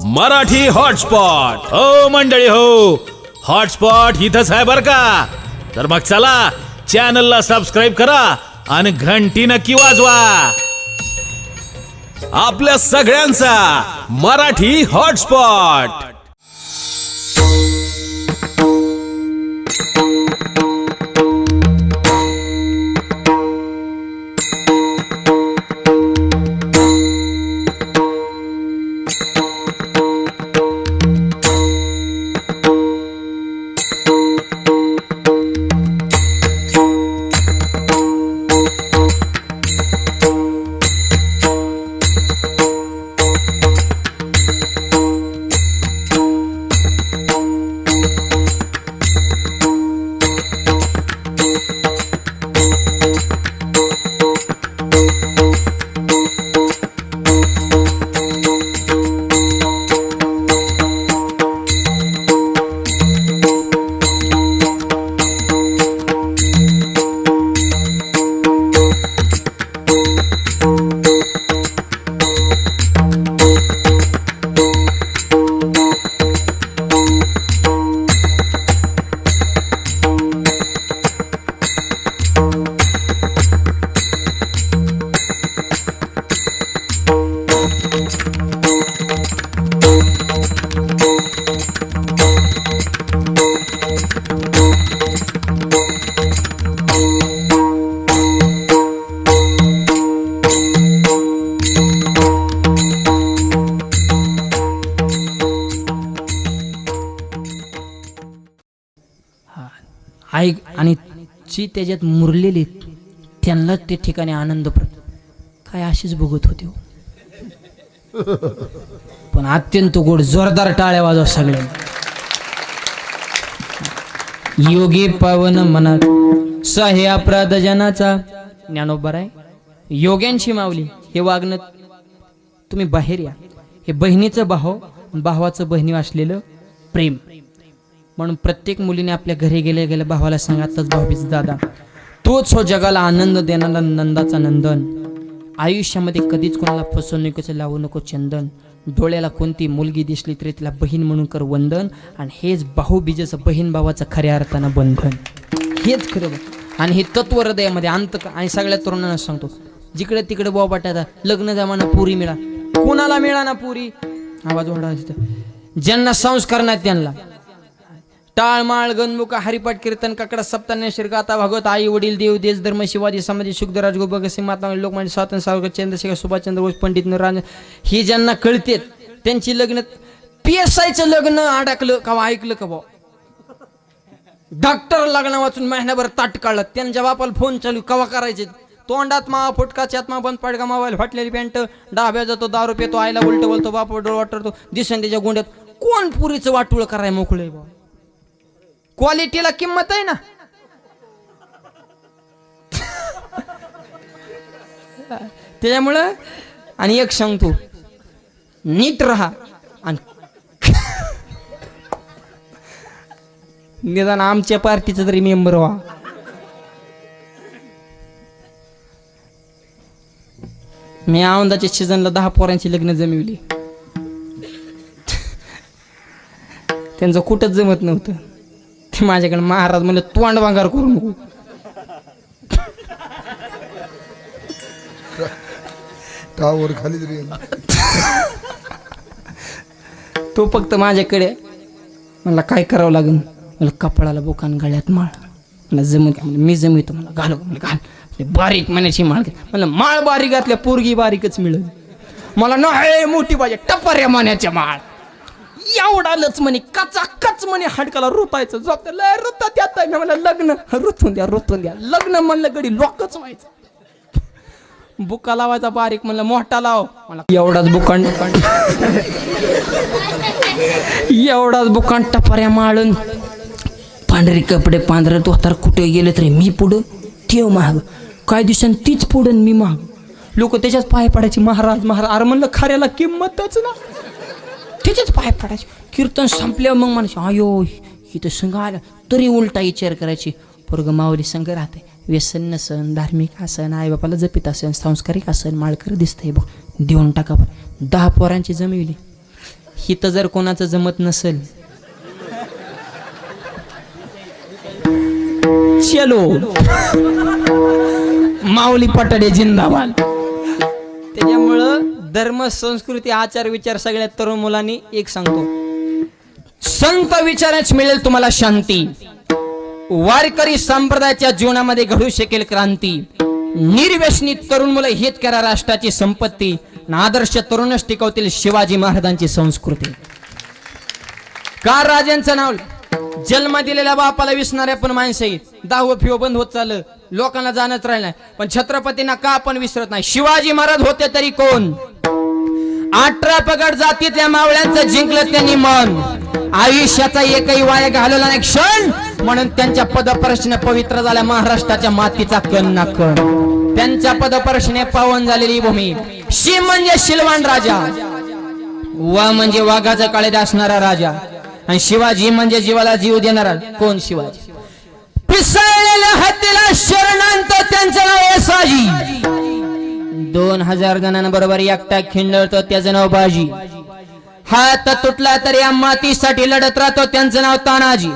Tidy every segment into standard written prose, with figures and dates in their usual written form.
Marathi hotspot हो मंडळी हो, हॉटस्पॉट इथंच आहे बर का. तर मग चला चॅनलला सबस्क्राईब करा आणि घंटी नक्की वाजवा. आपल्या सगळ्यांचा मराठी हॉटस्पॉट. ऐक आणि जी त्याच्यात मुरलेली त्यांनाच ते ठिकाणी आनंद काय अशीच बघत होते. पण अत्यंत गोड जोरदार टाळ्या वाजवा सगळे. योगी पावन मनात सह्य अपराध जनाचा ज्ञानोबा आहे. योग्यांची माऊली हे वागणं तुम्ही बाहेर या. हे बहिणीचं भावाचं बहिणी असलेलं प्रेम. म्हणून प्रत्येक मुलीने आपल्या घरी गेल्या भावाला सांगितलंच, भाऊबीज दादा तोच हो जगाला आनंद देणारा नंदाचा नंदन. आयुष्यामध्ये कधीच कोणाला फसवणुकीचं लावू नको चंदन. डोळ्याला कोणती मुलगी दिसली तरी तिला बहीण म्हणून कर वंदन. आणि हेच भाऊबीजेचं बहीण भावाचं खऱ्या अर्थानं बंधन. हेच खरं. आणि हे तत्व हृदयामध्ये अंत. आणि सगळ्या तरुणांना सांगतो, जिकडे तिकडे बोबाट्याचा लग्न जमाना पुरी मिळा, कोणाला मिळा ना पुरी. आवाज वाढा. ज्यांना संस्कार नाही त्यांना टाळमाळ गणमुखा हरिपाठ कीर्तन काकडा सप्तान्य गाथा भागवत आई वडील देव देश धर्म शिवाजी समाधी शुभराज गोभगसिंग महात्मा लोकमान्य स्वातंत्र्य सावरकर चंद्रशेखर सुभाषचंद्र बोस पंडित नराज हे ज्यांना कळते त्यांची लग्न PSIचं लग्न अडकलं का ऐकलं का भाऊ. डॉक्टर लग्न वाचून महिनाभर ताट काढलं. त्यांच्या बापाला फोन चालू कवा करायचे. तोंडात मा फुटका चातमा बंद पडका मोबाईल फाटलेली पॅन्ट डाब्या जातो दारू पितो आईला उलट बोलतो बाप वाटतो दिसन त्याच्या गोंड्यात. कोण पुरीचं वाटुळ कराय मोकळे भाऊ. क्वालिटीला किंमत आहे ना. त्याच्यामुळं आणि एक सांगतो, नीट राहा आणि निदान आमच्या पार्टीचा तरी मेंबर व्हा. मी औंदाच्या सीझनला 10 पोरांची लग्न जमवली. त्यांचं कुठंच जमत नव्हतं. ते माझ्याकडे महाराज म्हणलं तोंड भांगार करू नको. टावर खाली तो फक्त माझ्याकडे मला काय करावं लागेल. मला कपडाला बोकान गळ्यात माळ मला जमत. मी जमितो मला घाल घाल. बारीक म्हणायची माळ मला माळ बारीक घातल्या पोरगी बारीकच मिळेल. मला नाही मोठी पाहिजे टपाऱ्या मान्याच्या माळ एवढालच म्हणे कच म्हणे हाडकाला रुतायचं झोपत लय रुतात येत आहे. मला लग्न रुतून द्या लग्न म्हणलं गडी लोकच व्हायचं. बुका लावायचा बारीक म्हणलं मोठा लाव. मला एवढाच बुकान टपाऱ्या माळून पांढरे कपडे पांढरे धोतर कुठे गेले तरी मी पुढं ठेव महाग. काय दिवसांनी तीच पुढं मी महाग. लोक त्याच्याच पाय पडायचे महाराज अरे म्हणलं खऱ्याला किंमतच ना. त्याच्याच पाय पडायचे. कीर्तन संपल्यावर मग म्हणायचे आयो इथं संघ आलं तरी उलटा विचार करायची. पोरग माऊली संघ राहते. व्यसन नसन धार्मिक असन आई बापाला जपित असन संस्कारिक असन माळकर दिसतंय बघ देऊन टाका. 10 पोरांची जमिवली. हित जर कोणाचं जमत नसेल, चलो माऊली पटाडे जिंदाबाद. त्याच्यामुळं धर्म, संस्कृती, आचार विचार सगळ्या तरुण मुलांनी एक सांगतो, संत विचारच मिळेल तुम्हाला शांती. वारकरी संप्रदायाच्या जीवनामध्ये घडू शकेल क्रांती. निर्व्यसनी तरुण मुलं हित करा राष्ट्राची संपत्ती. आदर्श तरुणच टिकवतील शिवाजी महाराजांची संस्कृती. का राजांचं नाव जन्म दिलेल्या बापाला विसरणाऱ्या पण माणसं आहेत. 10व फिओ बंद होत चाललं, लोकांना जाणत राहिलं, पण छत्रपतींना का आपण विसरत नाही. शिवाजी महाराज होते तरी कोण, 18 पगड जातीतल्या मावळ्यांचं जिंकलं त्यांनी मन. आयुष्याचा एकही वाया घालवला नाही क्षण, म्हणून त्यांच्या पदपर्शने पवित्र झाल्या महाराष्ट्राच्या मातीचा कण ना कण. त्यांच्या पदपर्शने पावन झालेली भूमी. शी म्हणजे शिलवान राजा, वा म्हणजे वाघाचा काळेत असणारा राजा, आणि शिवाजी म्हणजे जीवाला जीव देणारा कोण, शिवाजी. पिसळलेल्या हत्तीला शरणांत त्यांचं नाव येसाजी. 2000 जणांबरोबर एकटा खिंडळतो त्याचं नाव बाजी. हात तुटला तरी या मातीसाठी लढत राहतो त्यांचं नाव तानाजी.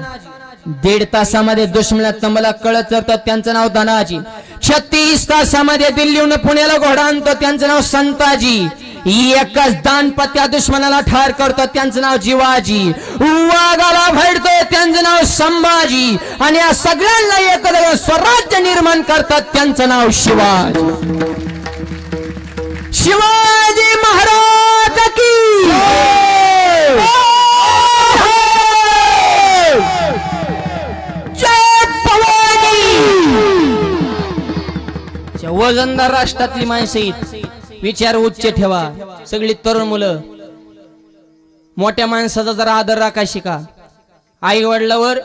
1.5 तासामध्ये दुश्मनाला तंबला कळत चरतो त्यांचं नाव धनाजी. 36 तासामध्ये दिल्लीहून पुण्याला घोडा आणतो त्यांचं नाव संताजी. एकच दानपत्या दुश्मनाला ठार करतो त्यांचं नाव जिवाजी. वाघाला भेटतो त्यांचं नाव संभाजी. आणि या सगळ्यांना एकत्र स्वराज्य निर्माण करतात त्यांचं नाव शिवाजी. शिवाजी महाराज की जय भवानी. वजनदार राष्ट्रातली माणसं आहेत, विचार उच्च ठेवा. सगळी तरुण मुलं मोठ्या माणसाचा जरा आदर राखा शिका. आई वडिलावर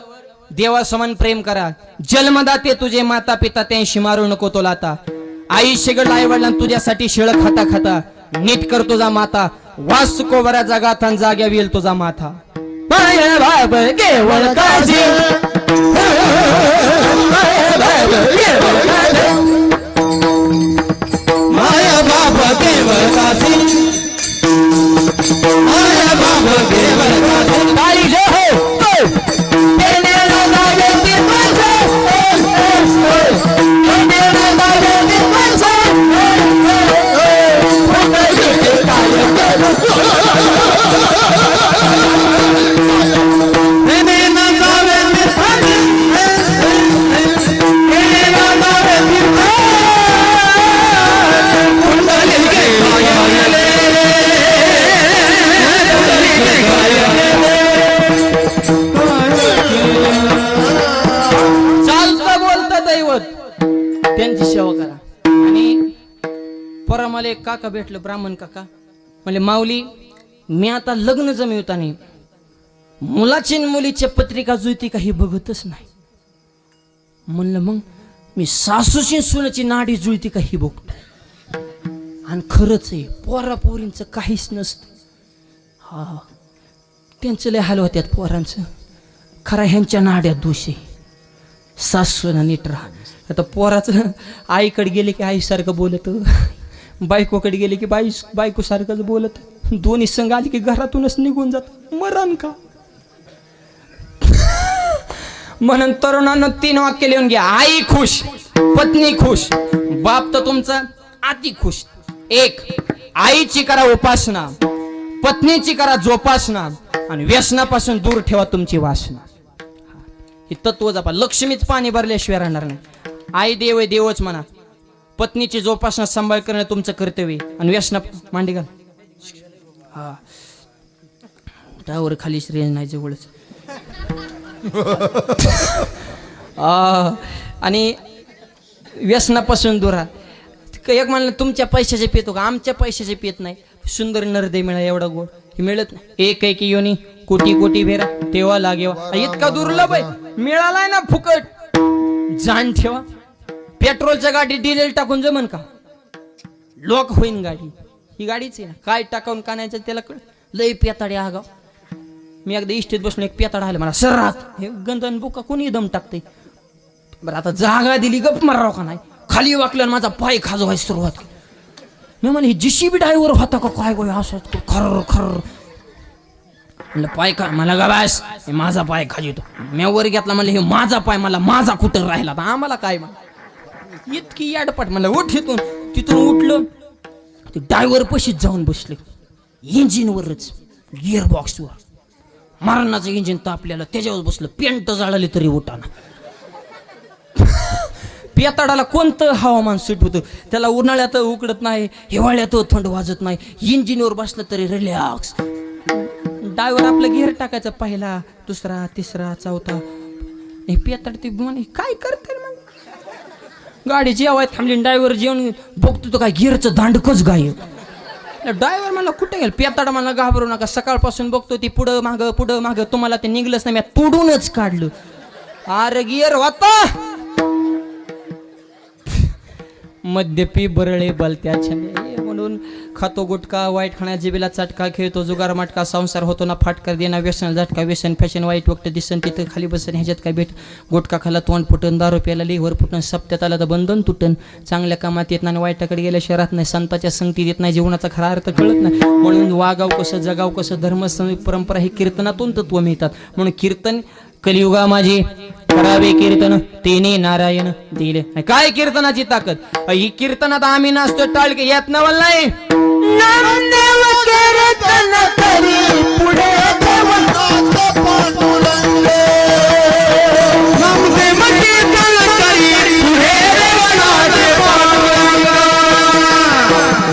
देवासमान प्रेम करा. जन्मदाते तुझे माता पिता त्यांशी मारू नको तो लाता. आई शिगड आई वडिलांना तुझ्यासाठी शिळ खाता खाता नीट कर तुझा माता. वासुको बऱ्या जगात जाग्या येईल तुझा माथा. माया बाप केवळ काजी, माया बाप केवळ काशी, माया बाप केवळ काशी. ताई जो हो त्यांची सेवा करा. आणि परमाले काका भेटलं, ब्राह्मण काका म्हणजे माऊली, मी आता लग्न जमवता नाही, मुलाची मुलीच्या पत्रिका जुळती काही बघतच नाही. म्हणलं मग मी सासूची सुनाची नाडी जुळती काही बघतो. आणि खरंच आहे, पोरा पोरींचं काहीच नसतं. हा, त्यांचं लय हाल होत्यात पोरांचं. खरा ह्यांच्या नाड्यात दोष आहे. सासूना नीट राहा. आता पोराचं आईकडे गेले की आईसारखं बोलत, बायकोकडे गेले की बायको सारखंच बोलत. दोन्ही संघ आली की घरातूनच निघून जात. मरण का. म्हणून तरुणांना 3 वाक्य लिहून घ्या. आई खुश, पत्नी खुश, बाप तर तुमचा अति खुश. 1, आईची करा उपासना, पत्नीची करा जोपासना, आणि व्यसनापासून दूर ठेवा तुमची वासना. हे तत्व जपा. लक्ष्मीच पाणी भरल्याशिवाय राहणार नाही. आई देव आहे, देवच म्हणा. पत्नीची जोपासना सांभाळ करणं तुमचं कर्तव्य. आणि व्यसना मांडी घाल. हा, त्यावर खाली रेंज नाही जवळच. आणि व्यसनापासून दूर राहा. एक म्हणलं तुमच्या पैशाचे पितो का, आमच्या पैशाचे पित नाही. सुंदर नरदे मिळा एवढा गोड हे मिळत नाही. एक योनी कोटी कोटी भेरा तेव्हा लागेवा. इतका दुर्लभ आहे, मिळालाय ना फुकट. जाण ठेवा. पेट्रोलच्या गाडी डिझेल टाकून जमन का, लोक होईन गाडी. ही गाडीच आहे ना, काय टाकावून कानायचं त्याला कळ. लय पेताडे आगाव. मी एकदा इष्टीत बसून एक पेताड आलं मला सर्रात. हे गंधन बुका कोणी दम टाकते. बरं आता जागा दिली गप माराव का नाही. खाली वाकल्यावर माझा पाय खाजवायला सुरुवात केली. मी म्हणे जीसीबी ड्रायव्हर होता का काय गोय असं खर खर. म्हणलं पाय का मला गा बास हे माझा पाय खाली येतो मी वर घेतला म्हणलं हे माझा पाय मला माझा कुठं राहिला तर आम्हाला काय इतकी याडपट म्हणलं उठ इथून तिथून उठलं ते ड्रायव्हर पशीच जाऊन बसले इंजिनवरच गिअर बॉक्सवर मरणाचं इंजिन तापलेलं त्याच्यावर बसलं पेंट जाळली तरी उठाना पेताडाला कोणतं हवामान सूट होतं त्याला उन्हाळ्यात उकडत नाही हिवाळ्यात थंड वाजत नाही इंजिनवर बसलं तरी रिलॅक्स ड्रायव्हर आपलं गिअर टाकायचा पहिला दुसरा तिसरा चौथा पेताड ते म्हणे काय करते मग गाडी जेवाय थांबली ड्रायव्हर जेवण बघतो तो काय गिअरचं दांडकच गाय ड्रायव्हर मला कुठे गेल पेताडा मला घाबरू नका सकाळपासून बघतो ती पुढं मागं तुम्हाला ते निघलंच नाही मी तोडूनच काढलं अरे गिअर होता मद्यपी बरळे बलत्या छंदे म्हणून खातो गुटखा वाईट खाण्या जिबीला चटका खेळतो जुगार मटका संसार होतो ना फाटकर देना व्यसन झटका व्यसन फॅशन वाईट वक्त दिसन तिथं खाली बसन ह्याच्यात काय भेट गुटखा खाला तोंड फुटन दारू प्याला लिव्हर फुटन सप्त्यात आला तर बंधन तुटन चांगल्या कामात येत नाही वाईटाकडे गेल्या शहरात नाही संताच्या संगतीत येत नाही जीवनाचा खरा अर्थ कळत नाही म्हणून वागाव कसं जगाव कसं धर्म परंपरा ही कीर्तनातून तत्व मिळतात म्हणून कीर्तन कलियुगा माझी करावे कीर्तन तेने नारायण दिले काय कीर्तनाची ताकद ही कीर्तनात आम्ही नाचतो टाळके येत नवल नाही नामदेव कीर्तन करी पुढे देवनाथ पांडुरंगे नामदेव कीर्तन करी पुढे देवनाथ पांडुरंगा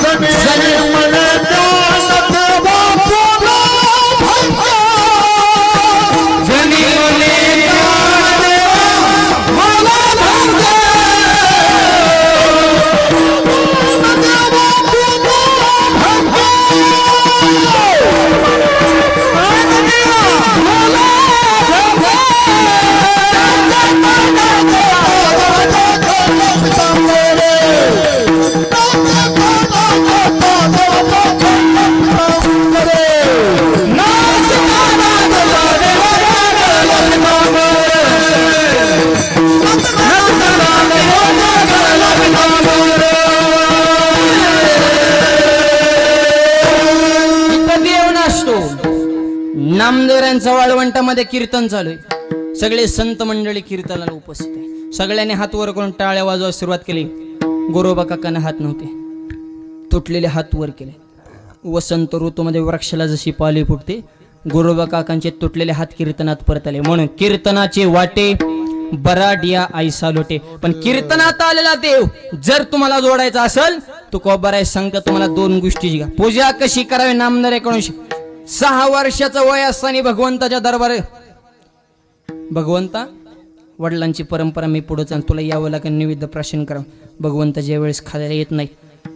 जने मने दानत बापूला जने मने नामदेवरांच्या वाळवंटामध्ये कीर्तन चालू आहे सगळे संत मंडळी कीर्तनाला उपस्थित आहे सगळ्यांनी हात वर करून टाळ्या वाजवायला सुरुवात केली गोरोबा काकांना हात नव्हते तुटलेले हात वर केले वसंत ऋतूमध्ये वृक्षाला जशी पाली फुटते गोरोबा काकांचे तुटलेले हात कीर्तनात परत आले म्हणून कीर्तनाचे वाटे बराड या आईसा लोटे पण कीर्तनात आलेला देव जर तुम्हाला जोडायचा असेल तो कोबराय सांगता तुम्हाला दोन गोष्टी पूजा कशी करावी नामदाराकडून 6 वर्षाचं वय असताना भगवंताच्या दरबार भगवंता वडिलांची परंपरा मी पुढे चाल तुला यावं लागेल निवेद्य प्राशन करा भगवंत ज्या वेळेस खायला येत नाही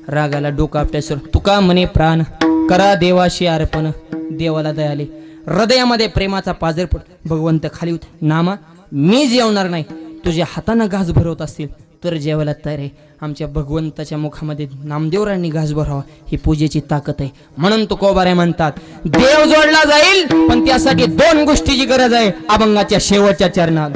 रागाला डोका आपट्यासर तुका म्हणे प्राण करा देवाशी अर्पण देवाला दयाले हृदयामध्ये प्रेमाचा पाजरपट भगवंत खाली होत नामा मी जेवणार नाही तुझ्या हातानं घास भरवत असतील तर जेवायला तयार आहे आमच्या भगवंताच्या मुखामध्ये नामदेवरांनी घास भरावा ही पूजेची ताकद आहे म्हणून तो कोबारे म्हणतात देव जोडला जाईल पण त्यासाठी 2 गोष्टीची गरज आहे अभंगाच्या शेवटच्या चरणात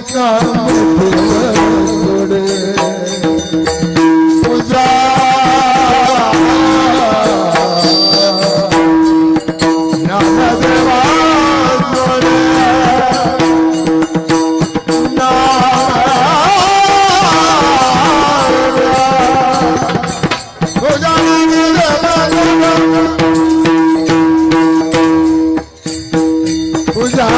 पूजा ज्ञानदेवा जोडे पूजा पूजा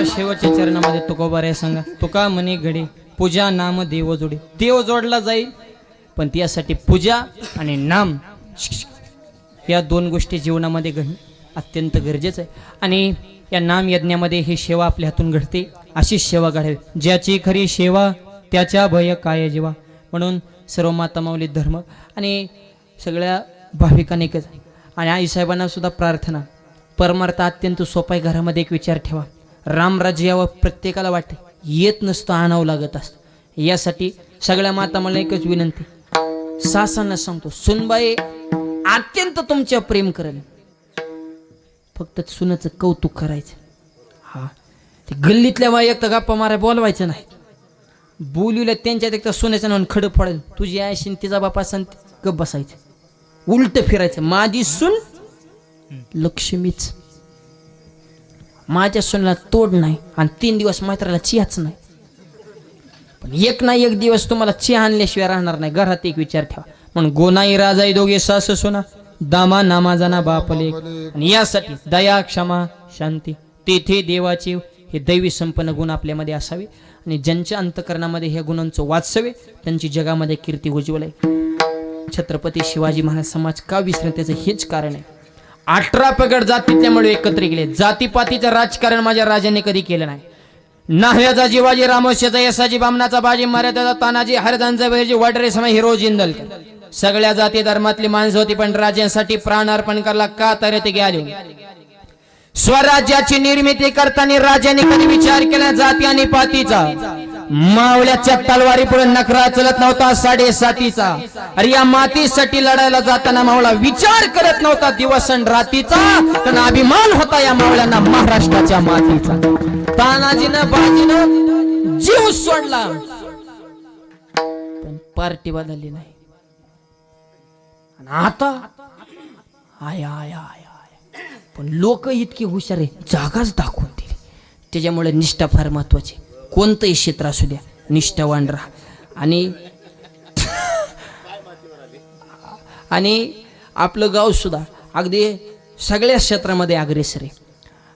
शेवटच्या चरणामध्ये तुकोबा रे सांगा तुका म्हणे घडी पूजा नाम देव जोडी देव जोडला जाईल पण त्यासाठी पूजा आणि नाम या दोन गोष्टी जीवनामध्ये घडणं अत्यंत गरजेचं आहे आणि या नाम यज्ञामध्ये ही सेवा आपल्या हातून घडते अशी सेवा घडावी ज्याची खरी सेवा त्याच्या भय काय जीवा म्हणून सर्व माता माऊली धर्म आणि सगळ्या भाविकांनी एकच आणि आईसाहेबांना सुद्धा प्रार्थना परमार्थ अत्यंत सोपा आहे घरामध्ये एक विचार ठेवा रामराज्य यावं प्रत्येकाला वाटते येत नसतं आणावं लागत असतं यासाठी सगळ्या माता मला एकच विनंती सासांना सांगतो सुनबाई अत्यंत तुमच्या प्रेम करेल फक्त सुनाचं कौतुक करायचं. हा ते गल्लीतल्या बाई एक तर गप्पा माराय बोलवायचं नाही. बोलवल्या त्यांच्यात एक तर सुनाचं नाव खडं पडेल. तुझी आयशीन तिचा बापा सण गप बसायचं. उलट फिरायचं. माझी सून लक्ष्मीच. माझ्या सुनाला तोड नाही आणि 3 दिवस मात्राला चियाच नाही. पण एक ना एक दिवस तुम्हाला चिया आणल्याशिवाय राहणार नाही. घरात एक विचार ठेवा. म्हणून गोनाई राजाई दोघे सासू सुना, दामा नामाजाना बापले. आणि यासाठी दया, क्षमा, शांती, तेथे देवाचे हे दैवी संपन्न गुण आपल्यामध्ये असावे. आणि ज्यांच्या अंतकरणामध्ये ह्या गुणांचं वाचसावे त्यांची जगामध्ये कीर्ती उज्ज्वल आहे. छत्रपती शिवाजी महाराज समाज का विसरत त्याचं हेच कारण आहे. 18 पगड जातीतल्यामुळे एकत्र गेले. जातीपातीचं राजकारण माझ्या राजाने कधी केलं नाही. नाह्याचा जिवाजी, रामोश्याचा यसाजी, बामणाचा बाजी, मराठ्याचा तानाजी, हरदांचा बैरजी, वडरे समय हिरो जिंदल. सगळ्या जाती धर्मातली माणसं होती पण राज्यांसाठी प्राण अर्पण करला का तर ते गेले. स्वराज्याची निर्मिती करताना राजाने कधी विचार केला जाती आणि पातीचा. मावळ्याच्या तलवारी पुढे नखरा चलत नव्हता 7.5 अरे या मातीसाठी लढायला जाताना मावळा विचार करत नव्हता दिवस आणि रातीचा. कारण अभिमान होता या मावळ्यांना महाराष्ट्राच्या मातीचा. तानाजीनं बाजीनं जीव सोडला पण पार्टी बदलली नाही. आणि आता आय आय आय आय पण लोक इतकी हुशार आहे जागाच दाखवून दिली. त्याच्यामुळे निष्ठा फार महत्वाची. कोणतंही क्षेत्र असू द्या निष्ठावान राहा. आणि आपलं गाव सुद्धा अगदी सगळ्या क्षेत्रामध्ये अग्रेसर आहे.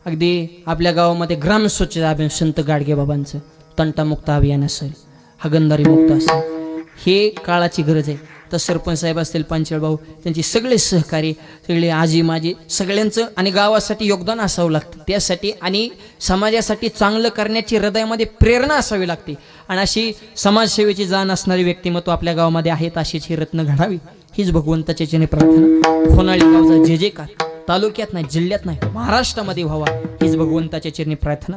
अगदी आपल्या गावामध्ये ग्राम स्वच्छता अभियान संत गाडगे बाबांचं तंटामुक्त अभियान असेल, हागणदारी मुक्त असेल, हे काळाची गरज आहे. तर सरपंच साहेब असतील, पांचाळ भाऊ, त्यांची सगळे सहकारी, सगळे आजी माजी सगळ्यांचं आणि गावासाठी योगदान असावं लागतं. त्यासाठी आणि समाजासाठी चांगलं करण्याची हृदयामध्ये प्रेरणा असावी लागते. आणि अशी समाजसेवेची जाण असणारी व्यक्तिमत्व आपल्या गावामध्ये आहेत. अशीच ही रत्न घडावी हीच भगवंताच्या चरणी प्रार्थना. होनाळी गावचा जे जयकार तालुक्यात नाही, जिल्ह्यात नाही, महाराष्ट्रामध्ये व्हावा हीच भगवंताच्या चरणी प्रार्थना.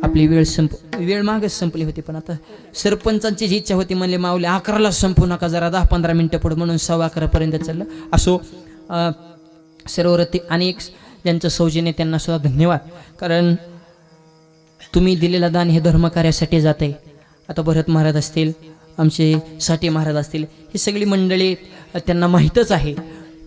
आपली वेळ मागच संपली होती. पण आता सरपंचांची जी इच्छा होती म्हणले माऊली 11ला संपू नका, जरा 10-15 मिनिटं पुढे, म्हणून 11:15 चाललं. असो सर्वरती अनेक ज्यांचं सौजन्य त्यांना सुद्धा धन्यवाद. कारण तुम्ही दिलेलं दान हे धर्मकार्यासाठी जात आहे. आता भरत महाराज असतील, आमचे साठे महाराज असतील, ही सगळी मंडळी त्यांना माहीतच आहे.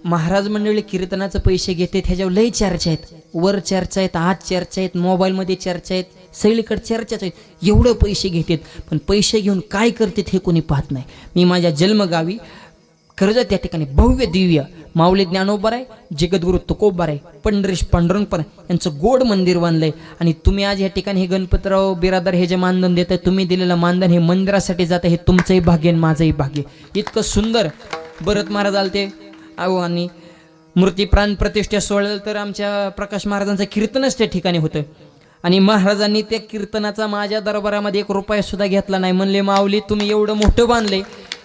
महाराज मंडळी कीर्तनाचे पैसे घेते ह्याच्यावर लई चर्चा आहेत. वर चर्चा आहेत, आज चर्चा आहेत, मोबाईलमध्ये चर्चा आहेत, सगळीकडे चर्चाच आहेत. एवढं पैसे घेतात पण पैसे घेऊन काय करतात हे कोणी पाहत नाही. मी माझ्या जन्मगावी कर्जत त्या ठिकाणी भव्य दिव्य माऊली ज्ञानोबा आहे, जगद्गुरु तुकोबा आहे, पंढरीश पांडुरंगपर यांचं गोड मंदिर बांधलंय. आणि तुम्ही आज या ठिकाणी हे गणपतराव बिरादर हे जे मानधन देत आहे, तुम्ही दिलेलं मानधन हे मंदिरासाठी जातं, हे तुमचंही भाग्य आणि माझंही भाग्य. इतकं सुंदर भरत महाराज आलते अहो. आणि मूर्ती प्राण प्रतिष्ठा सोहळ्याला तर आमच्या प्रकाश महाराजांचं कीर्तनच त्या ठिकाणी होतं. आणि महाराजांनी त्या कीर्तनाचा माझ्या दरबारामध्ये 1 रुपया सुद्धा घेतला नाही. म्हणले माऊली तुम्ही एवढं मोठं बांधले,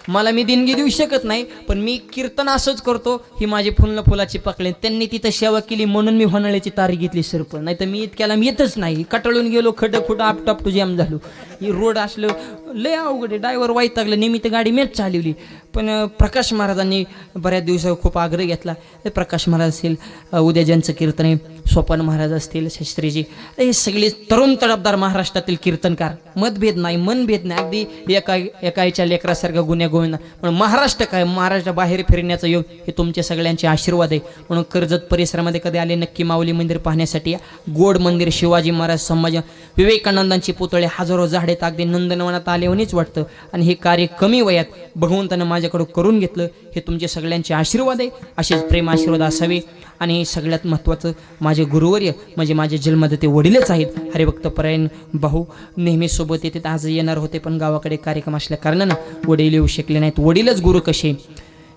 मला मी देणगी देऊ शकत नाही, पण मी कीर्तन असंच करतो, ही माझी फुलाची पाकळे. त्यांनी तिथं सेवा केली म्हणून मी होनाळ्याची तारीख घेतली सरपंच. नाही तर मी इतक्याला मी येतच नाही. कटाळून गेलो, खडं आपटाप जाम झालो. ही रोड असलं लय अवघड आहे. ड्रायव्हर वाईटागलं, निमित्त गाडी मीच चालवली. पण प्रकाश महाराजांनी बऱ्याच दिवसावर खूप आग्रह घेतला. प्रकाश महाराज असतील, उद्या ज्यांचं कीर्तन आहे, सोपान महाराज असतील, शास्त्रीजी, हे सगळे तरुण तडफदार महाराष्ट्रातील कीर्तनकार. मतभेद नाही, मनभेद नाही, अगदी एकाच्या लेकरासारखं गुन्हे गोविंद. म्हणून महाराष्ट्र काय, महाराष्ट्र बाहेर फिरण्याचा योग हे तुमचे सगळ्यांचे आशीर्वाद आहे. म्हणून कर्जत परिसरामध्ये कधी आले नक्की माऊली मंदिर पाहण्यासाठी या. गोड मंदिर, शिवाजी महाराज समाज, विवेकानंदांची पुतळे, हजारो झाडेत, अगदी नंदनवनात आल्यावणीच वाटतं. आणि हे कार्य कमी वयात भगवंतानं माझ्याकडून करून घेतलं, हे तुमचे सगळ्यांचे आशीर्वाद आहे. असेच प्रेम आशीर्वाद असावे. आणि सगळ्यात महत्त्वाचं माझे गुरुवर्य म्हणजे माझे जन्मदाते वडीलच आहेत. हरिभक्त परायण भाऊ नेहमी सोबत येते. आज येणार होते पण गावाकडे कार्यक्रम असल्या कारणानं वडील येऊ शकले नाहीत. वडीलच गुरु कसे.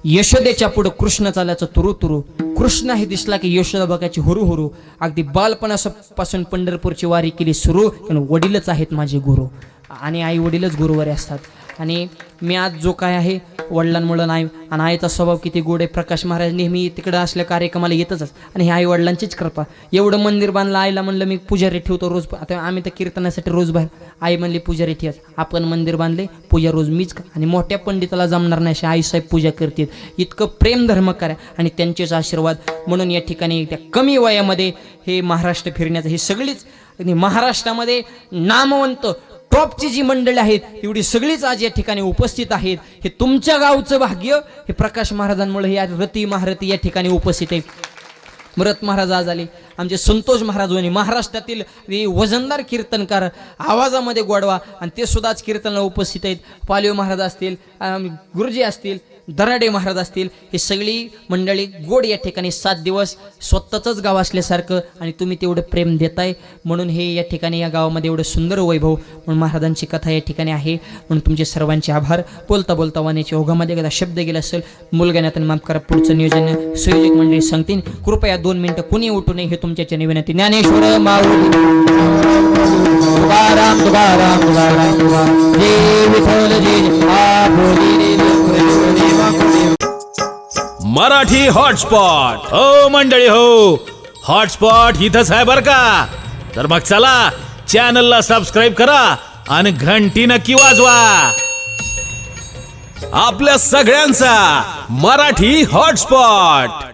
यशोदेच्या पुढं कृष्ण चालायचं तुरु तुरु. कृष्ण हे दिसला की यशोदा बघायची हुरू हुरू. अगदी बालपणापासून पंढरपूरची वारी केली सुरू. पण वडीलच आहेत माझे गुरु आणि आई वडीलच गुरुवारी असतात. आणि मी आज जो काय आहे वडिलांमुळं नाही, आणि आईचा स्वभाव किती गोड आहे. प्रकाश महाराज नेहमी तिकडं असल्या कार्यक्रमाला येतच, आणि हे आई वडिलांचीच कृपा. एवढं मंदिर बांधलं, आईला म्हणलं मी पुजारी ठेवतो रोज. आता आम्ही तर कीर्तनासाठी रोज बाहेर, आई म्हणली पुजारी ठेव. आपण मंदिर बांधले, पूजा रोज मीच आणि मोठ्या पंडिताला जमणार नाही अशी आईसाहेब पूजा करतात. इतकं प्रेम धर्म करा आणि त्यांचेच आशीर्वाद. म्हणून या ठिकाणी त्या कमी वयामध्ये हे महाराष्ट्र फिरण्याचं, हे सगळीच महाराष्ट्रामध्ये नामवंत टॉपची जी मंडळी आहेत एवढी सगळीच आज या ठिकाणी उपस्थित आहेत. हे तुमच्या गावचं भाग्य. हे प्रकाश महाराजांमुळे हे आज रती महारथी या ठिकाणी उपस्थित आहे. रथ महाराज आज आले, आमचे संतोष महाराज आणि महाराष्ट्रातील वजनदार कीर्तनकार, आवाजामध्ये गोडवा, आणि ते सुद्धा आज कीर्तनाला उपस्थित आहेत. पालवे महाराज असतील, गुरुजी असतील, दराडे महाराज असतील, हे सगळी मंडळी गोड या ठिकाणी 7 दिवस स्वतःचंच गाव असल्यासारखं, आणि तुम्ही तेवढं प्रेम देताय म्हणून हे या ठिकाणी या गावामध्ये एवढं सुंदर वैभव. म्हणून महाराजांची कथा या ठिकाणी आहे. म्हणून तुमचे सर्वांचे आभार. बोलता बोलता वाण्याच्या ओघामध्ये एखादा शब्द गेला असेल मुलगाने माफ करा. पुढचं नियोजन संयोजक मंडळी सांगतील. कृपया 2 मिनिटं कुणी उठू नये हे तुमच्या विनंती. ज्ञानेश्वर माऊली तुकाराम तुकाराम तुकाराम तुकाराम जय विठ्ठल जय आपुली मराठी हॉटस्पॉट. हो मंडळी हो, हॉटस्पॉट इथंच आहे बर का. तर मग चला चॅनलला सबस्क्राईब करा आणि घंटी नक्की वाजवा. आपल्या सगळ्यांचा मराठी हॉटस्पॉट.